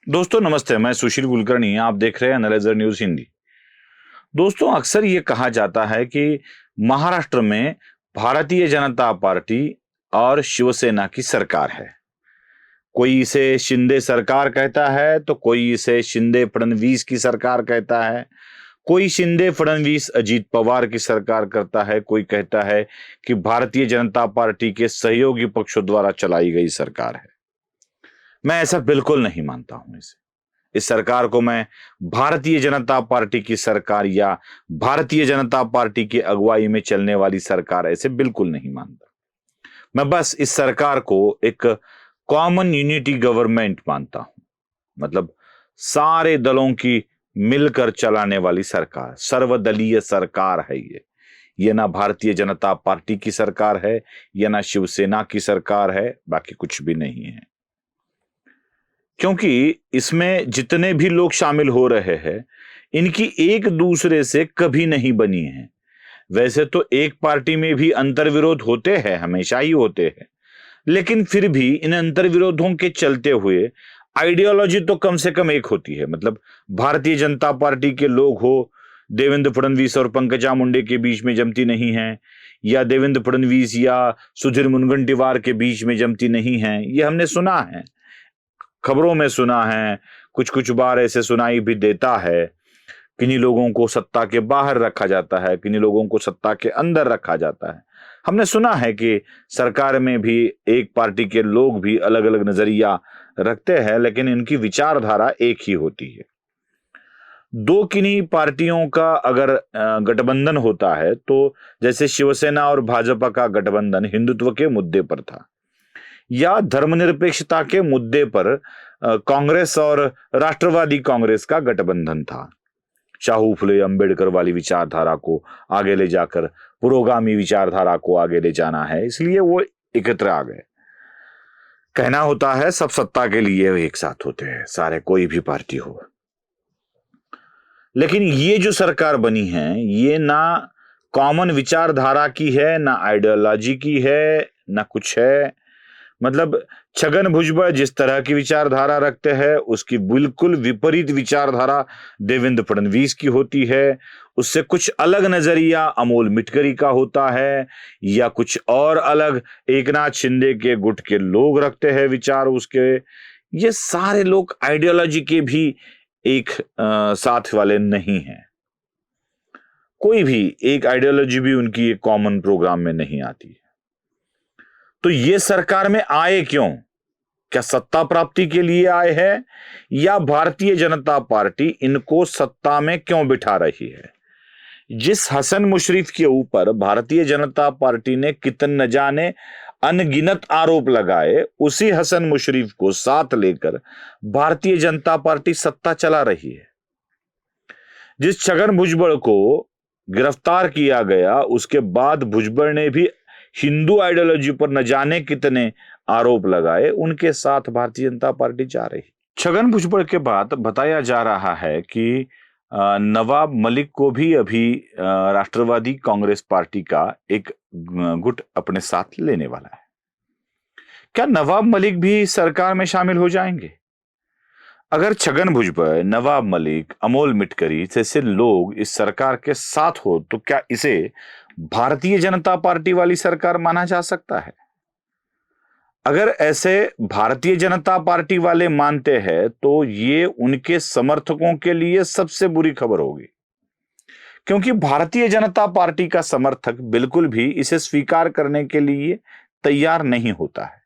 दोस्तों नमस्ते, मैं सुशील कुलकर्णी। आप देख रहे हैं एनालाइजर न्यूज हिंदी। दोस्तों अक्सर ये कहा जाता है कि महाराष्ट्र में भारतीय जनता पार्टी और शिवसेना की सरकार है। कोई इसे शिंदे सरकार कहता है तो कोई इसे शिंदे फडणवीस की सरकार कहता है। कोई शिंदे फडणवीस अजीत पवार की सरकार करता है, कोई कहता है कि भारतीय जनता पार्टी के सहयोगी पक्षों द्वारा चलाई गई सरकार है। मैं ऐसा बिल्कुल नहीं मानता हूं। इस सरकार को मैं भारतीय जनता पार्टी की सरकार या भारतीय जनता पार्टी की अगुवाई में चलने वाली सरकार ऐसे बिल्कुल नहीं मानता। मैं बस इस सरकार को एक कॉमन यूनिटी गवर्नमेंट मानता हूं। मतलब सारे दलों की मिलकर चलाने वाली सरकार, सर्वदलीय सरकार है ये ना भारतीय जनता पार्टी की सरकार है, ये ना शिवसेना की सरकार है, बाकी कुछ भी नहीं है। क्योंकि इसमें जितने भी लोग शामिल हो रहे हैं, इनकी एक दूसरे से कभी नहीं बनी है। वैसे तो एक पार्टी में भी अंतर्विरोध होते हैं, हमेशा ही होते हैं, लेकिन फिर भी इन अंतर्विरोधों के चलते हुए आइडियोलॉजी तो कम से कम एक होती है। मतलब भारतीय जनता पार्टी के लोग हो, देवेंद्र फडणवीस और पंकजा मुंडे के बीच में जमती नहीं है, या देवेंद्र फडणवीस या सुधीर मुनगंटीवार के बीच में जमती नहीं है। ये हमने सुना है, खबरों में सुना है, कुछ कुछ बार ऐसे सुनाई भी देता है। किन्हीं लोगों को सत्ता के बाहर रखा जाता है, किन्हीं लोगों को सत्ता के अंदर रखा जाता है। हमने सुना है कि सरकार में भी एक पार्टी के लोग भी अलग अलग नजरिया रखते हैं, लेकिन इनकी विचारधारा एक ही होती है। दो किन्हीं पार्टियों का अगर गठबंधन होता है, तो जैसे शिवसेना और भाजपा का गठबंधन हिंदुत्व के मुद्दे पर था, या धर्मनिरपेक्षता के मुद्दे पर कांग्रेस और राष्ट्रवादी कांग्रेस का गठबंधन था। शाहू फुले अंबेडकर वाली विचारधारा को आगे ले जाकर पुरोगामी विचारधारा को आगे ले जाना है, इसलिए वो एकत्र आ गए। कहना होता है सब सत्ता के लिए एक साथ होते हैं, सारे कोई भी पार्टी हो। लेकिन ये जो सरकार बनी है, ये ना कॉमन विचारधारा की है, ना आइडियोलॉजी की है, ना कुछ है। मतलब छगन भुजबल जिस तरह की विचारधारा रखते हैं, उसकी बिल्कुल विपरीत विचारधारा देवेंद्र फडणवीस की होती है। उससे कुछ अलग नजरिया अमोल मिटकरी का होता है, या कुछ और अलग एकनाथ शिंदे के गुट के लोग रखते हैं विचार उसके। ये सारे लोग आइडियोलॉजी के भी एक साथ वाले नहीं हैं। कोई भी एक आइडियोलॉजी भी उनकी एक कॉमन प्रोग्राम में नहीं आती। तो ये सरकार में आए क्यों? क्या सत्ता प्राप्ति के लिए आए हैं, या भारतीय जनता पार्टी इनको सत्ता में क्यों बिठा रही है? जिस हसन मुशर्रफ के ऊपर भारतीय जनता पार्टी ने कितने न जाने अनगिनत आरोप लगाए, उसी हसन मुशर्रफ को साथ लेकर भारतीय जनता पार्टी सत्ता चला रही है। जिस छगन भुजबल को गिरफ्तार किया गया, उसके बाद भुजबल ने भी हिंदू आइडियोलॉजी पर न जाने कितने आरोप लगाए, उनके साथ भारतीय जनता पार्टी जा रही। छगन भुजबल के बाद बताया जा रहा है कि नवाब मलिक को भी अभी राष्ट्रवादी कांग्रेस पार्टी का एक गुट अपने साथ लेने वाला है। क्या नवाब मलिक भी सरकार में शामिल हो जाएंगे? अगर छगन भुजबल, नवाब मलिक, अमोल मिटकरी जैसे लोग इस सरकार के साथ हो, तो क्या इसे भारतीय जनता पार्टी वाली सरकार माना जा सकता है? अगर ऐसे भारतीय जनता पार्टी वाले मानते हैं, तो ये उनके समर्थकों के लिए सबसे बुरी खबर होगी, क्योंकि भारतीय जनता पार्टी का समर्थक बिल्कुल भी इसे स्वीकार करने के लिए तैयार नहीं होता है।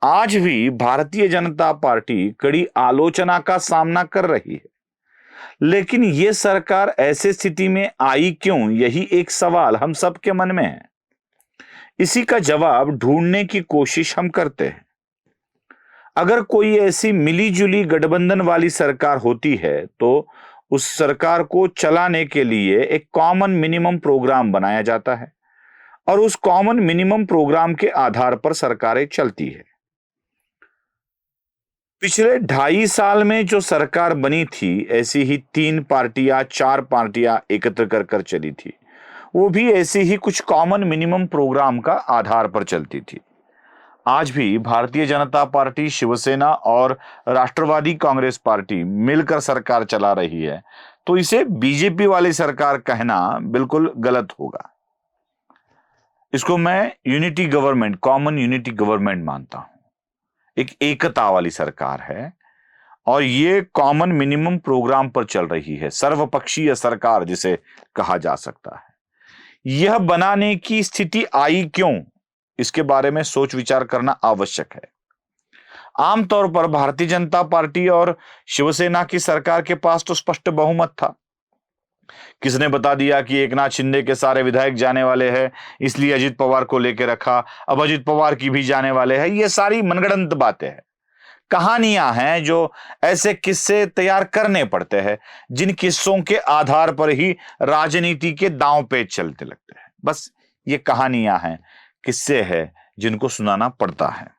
आज भी भारतीय जनता पार्टी कड़ी आलोचना का सामना कर रही है, लेकिन यह सरकार ऐसे स्थिति में आई क्यों, यही एक सवाल हम सबके मन में है। इसी का जवाब ढूंढने की कोशिश हम करते हैं। अगर कोई ऐसी मिलीजुली गठबंधन वाली सरकार होती है, तो उस सरकार को चलाने के लिए एक कॉमन मिनिमम प्रोग्राम बनाया जाता है, और उस कॉमन मिनिमम प्रोग्राम के आधार पर सरकारें चलती है। पिछले 2.5 साल में जो सरकार बनी थी, ऐसी ही 3 पार्टियां 4 पार्टियां एकत्र कर कर चली थी। वो भी ऐसी ही कुछ कॉमन मिनिमम प्रोग्राम का आधार पर चलती थी। आज भी भारतीय जनता पार्टी, शिवसेना और राष्ट्रवादी कांग्रेस पार्टी मिलकर सरकार चला रही है, तो इसे बीजेपी वाली सरकार कहना बिल्कुल गलत होगा। इसको मैं unity government, common unity government मानता हूं। एक एकता वाली सरकार है और ये कॉमन मिनिमम प्रोग्राम पर चल रही है, सर्वपक्षीय सरकार जिसे कहा जा सकता है। यह बनाने की स्थिति आई क्यों, इसके बारे में सोच विचार करना आवश्यक है। आमतौर पर भारतीय जनता पार्टी और शिवसेना की सरकार के पास तो स्पष्ट बहुमत था। किसने बता दिया कि एकनाथ शिंदे के सारे विधायक जाने वाले हैं, इसलिए अजित पवार को लेकर रखा, अब अजित पवार की भी जाने वाले हैं। ये सारी मनगढ़ंत बातें हैं, कहानियां हैं जो ऐसे किस्से तैयार करने पड़ते हैं जिन किस्सों के आधार पर ही राजनीति के दांव पेच चलते लगते हैं। बस ये कहानियां हैं, किस्से हैं जिनको सुनाना पड़ता है।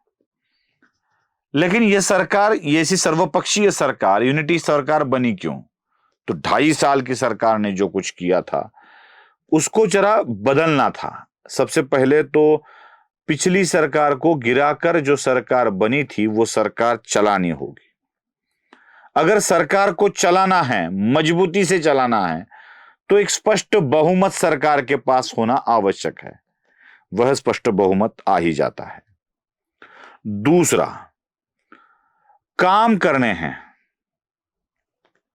लेकिन ये सरकार, ये ऐसी सर्वपक्षीय सरकार, यूनिटी सरकार बनी क्यों? तो 2.5 साल की सरकार ने जो कुछ किया था उसको जरा बदलना था। सबसे पहले तो पिछली सरकार को गिराकर जो सरकार बनी थी वो सरकार चलानी होगी। अगर सरकार को चलाना है, मजबूती से चलाना है, तो एक स्पष्ट बहुमत सरकार के पास होना आवश्यक है। वह स्पष्ट बहुमत आ ही जाता है। दूसरा, काम करने हैं,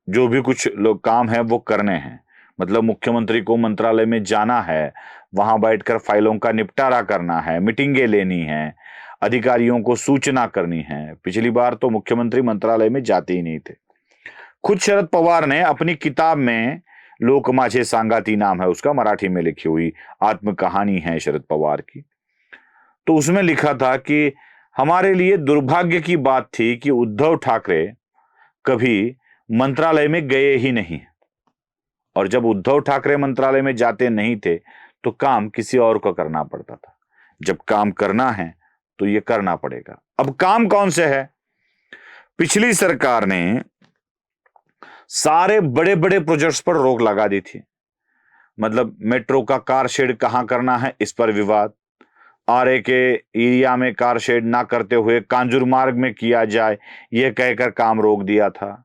जो भी कुछ लोग काम है वो करने हैं। मतलब मुख्यमंत्री को मंत्रालय में जाना है, वहां बैठकर फाइलों का निपटारा करना है, मीटिंगें लेनी है, अधिकारियों को सूचना करनी है। पिछली बार तो मुख्यमंत्री मंत्रालय में जाते ही नहीं थे। खुद शरद पवार ने अपनी किताब में, लोक माझे सांगाती नाम है उसका, मराठी में लिखी हुई आत्मकहानी है शरद पवार की, तो उसमें लिखा था कि हमारे लिए दुर्भाग्य की बात थी कि उद्धव ठाकरे कभी मंत्रालय में गए ही नहीं, और जब उद्धव ठाकरे मंत्रालय में जाते नहीं थे तो काम किसी और को करना पड़ता था। जब काम करना है तो ये करना पड़ेगा। अब काम कौन से है? पिछली सरकार ने सारे बड़े बड़े प्रोजेक्ट्स पर रोक लगा दी थी। मतलब मेट्रो का कार शेड कहां करना है, इस पर विवाद। आरए के एरिया में कार शेड ना करते हुए कांजूर मार्ग में किया जाए, यह कहकर काम रोक दिया था।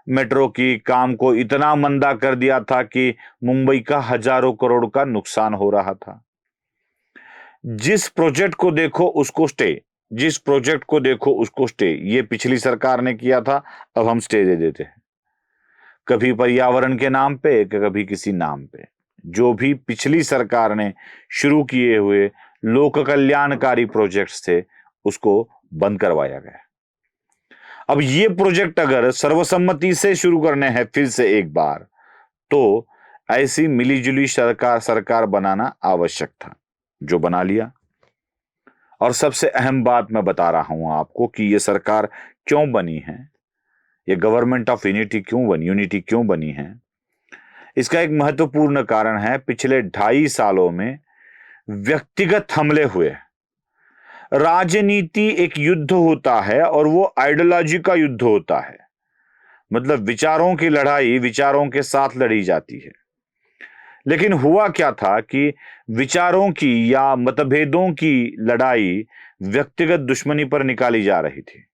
मेट्रो की काम को इतना मंदा कर दिया था कि मुंबई का हजारों करोड़ का नुकसान हो रहा था। जिस प्रोजेक्ट को देखो उसको स्टे, जिस प्रोजेक्ट को देखो उसको स्टे, ये पिछली सरकार ने किया था, अब हम स्टे दे देते हैं। कभी पर्यावरण के नाम पे, कभी किसी नाम पे। जो भी पिछली सरकार ने शुरू किए हुए लोक कल्याणकारी प्रोजेक्ट्स थे उसको बंद करवाया गया। अब ये प्रोजेक्ट अगर सर्वसम्मति से शुरू करने हैं फिर से एक बार, तो ऐसी मिलीजुली सरकार बनाना आवश्यक था, जो बना लिया। और सबसे अहम बात मैं बता रहा हूं आपको कि ये सरकार क्यों बनी है, ये गवर्नमेंट ऑफ यूनिटी क्यों बनी, यूनिटी क्यों बनी है। इसका एक महत्वपूर्ण कारण है, पिछले 2.5 सालों में व्यक्तिगत हमले हुए। राजनीति एक युद्ध होता है और वो आइडियोलॉजी का युद्ध होता है। मतलब विचारों की लड़ाई विचारों के साथ लड़ी जाती है। लेकिन हुआ क्या था कि विचारों की या मतभेदों की लड़ाई व्यक्तिगत दुश्मनी पर निकाली जा रही थी।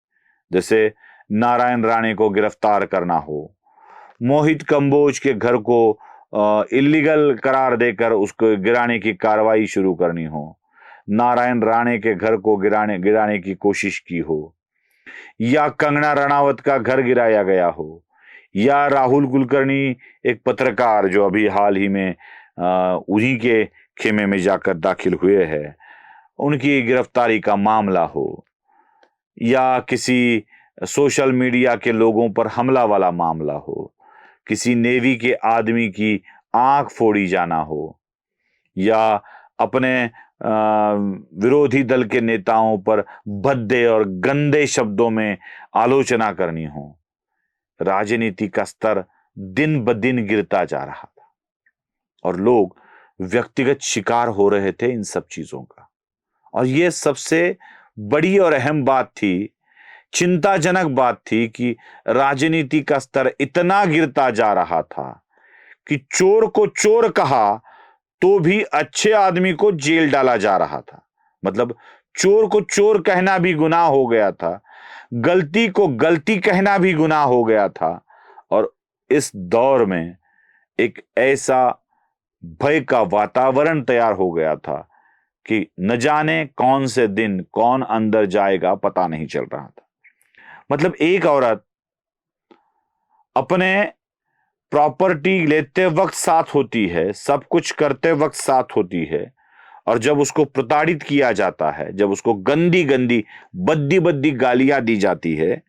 जैसे नारायण राणे को गिरफ्तार करना हो, मोहित कंबोज के घर को इलीगल करार देकर उसको गिराने की कार्रवाई शुरू करनी हो, नारायण राणे के घर को गिराने की कोशिश की हो, या कंगना रणावत का घर गिराया गया हो, या राहुल कुलकर्णी एक पत्रकार जो अभी हाल ही में उन्हीं के खेमे में जाकर दाखिल हुए हैं, उनकी गिरफ्तारी का मामला हो, या किसी सोशल मीडिया के लोगों पर हमला वाला मामला हो, किसी नेवी के आदमी की आंख फोड़ी जाना हो, या अपने विरोधी दल के नेताओं पर भद्दे और गंदे शब्दों में आलोचना करनी हो। राजनीति का स्तर दिन ब दिन गिरता जा रहा था और लोग व्यक्तिगत शिकार हो रहे थे इन सब चीजों का। और यह सबसे बड़ी और अहम बात थी, चिंताजनक बात थी कि राजनीति का स्तर इतना गिरता जा रहा था कि चोर को चोर कहा तो भी अच्छे आदमी को जेल डाला जा रहा था। मतलब चोर को चोर कहना भी गुनाह हो गया था, गलती को गलती कहना भी गुनाह हो गया था। और इस दौर में एक ऐसा भय का वातावरण तैयार हो गया था कि न जाने कौन से दिन कौन अंदर जाएगा पता नहीं चल रहा था। मतलब एक औरत अपने प्रॉपर्टी लेते वक्त साथ होती है, सब कुछ करते वक्त साथ होती है, और जब उसको प्रताड़ित किया जाता है, जब उसको गंदी गंदी बद्दी बद्दी गालियां दी जाती है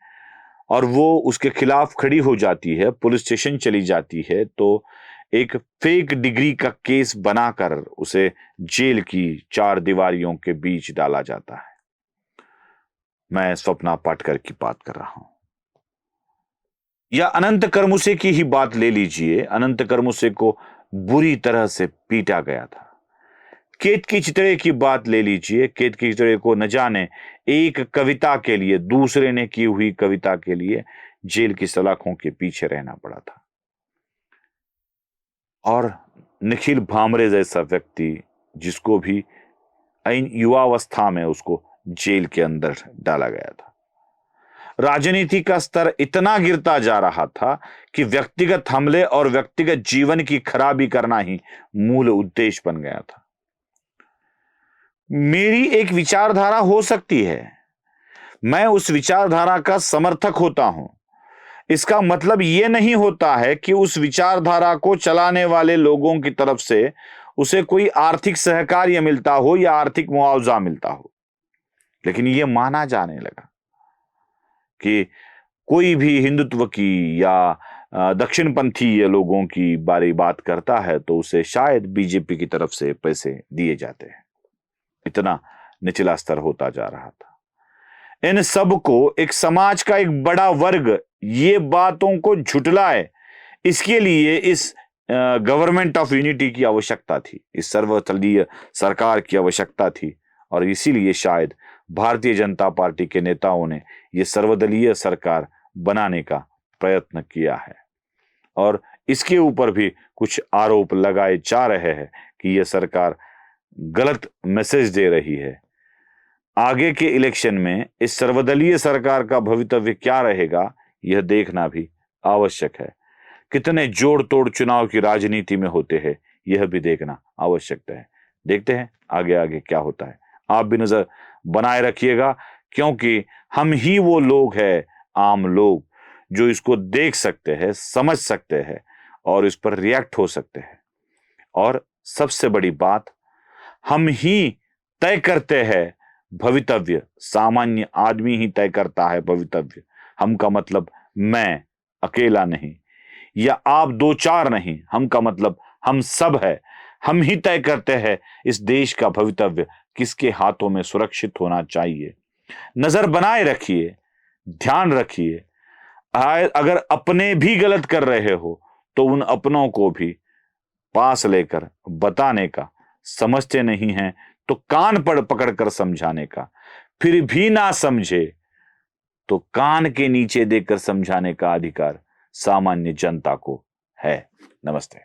और वो उसके खिलाफ खड़ी हो जाती है, पुलिस स्टेशन चली जाती है, तो एक फेक डिग्री का केस बनाकर उसे जेल की 4 दीवारियों के बीच डाला जाता है। मैं स्वप्ना पाटकर की बात कर रहा हूं। या अनंत करमुसे की ही बात ले लीजिए। अनंत करमुसे को बुरी तरह से पीटा गया था। केतकी चितड़े की बात ले लीजिए। केतकी चितड़े को न जाने एक कविता के लिए, दूसरे ने की हुई कविता के लिए जेल की सलाखों के पीछे रहना पड़ा था। और निखिल भामरे जैसा व्यक्ति, जिसको भी युवावस्था में उसको जेल के अंदर डाला गया था। राजनीति का स्तर इतना गिरता जा रहा था कि व्यक्तिगत हमले और व्यक्तिगत जीवन की खराबी करना ही मूल उद्देश्य बन गया था। मेरी एक विचारधारा हो सकती है, मैं उस विचारधारा का समर्थक होता हूं। इसका मतलब यह नहीं होता है कि उस विचारधारा को चलाने वाले लोगों की तरफ से उसे कोई आर्थिक सहकार्य मिलता हो या आर्थिक मुआवजा मिलता हो। लेकिन यह माना जाने लगा कि कोई भी हिंदुत्व की या दक्षिणपंथी लोगों की बात करता है तो उसे शायद बीजेपी की तरफ से पैसे दिए जाते हैं। इतना निचला स्तर होता जा रहा था। इन सब को एक समाज का एक बड़ा वर्ग ये बातों को झुटलाए, इसके लिए इस गवर्नमेंट ऑफ यूनिटी की आवश्यकता थी, इस सर्वदलीय सरकार की आवश्यकता थी। और इसीलिए शायद भारतीय जनता पार्टी के नेताओं ने यह सर्वदलीय सरकार बनाने का प्रयत्न किया है। और इसके ऊपर भी कुछ आरोप लगाए जा रहे हैं कि यह सरकार गलत मैसेज दे रही है। आगे के इलेक्शन में इस सर्वदलीय सरकार का भवितव्य क्या रहेगा, यह देखना भी आवश्यक है। कितने जोड़ तोड़ चुनाव की राजनीति में होते हैं, यह भी देखना आवश्यक है। देखते हैं आगे आगे क्या होता है। आप भी नजर बनाए रखिएगा, क्योंकि हम ही वो लोग हैं, आम लोग, जो इसको देख सकते हैं, समझ सकते हैं और इस पर रिएक्ट हो सकते हैं। और सबसे बड़ी बात, हम ही तय करते हैं भवितव्य। सामान्य आदमी ही तय करता है भवितव्य। हम का मतलब मैं अकेला नहीं, या आप 2-4 नहीं, हम का मतलब हम सब है। हम ही तय करते हैं इस देश का भवितव्य किसके हाथों में सुरक्षित होना चाहिए। नजर बनाए रखिए, ध्यान रखिए। अगर अपने भी गलत कर रहे हो तो उन अपनों को भी पास लेकर बताने का, समझते नहीं हैं तो कान पकड़ कर समझाने का, फिर भी ना समझे तो कान के नीचे देकर समझाने का अधिकार सामान्य जनता को है। नमस्ते।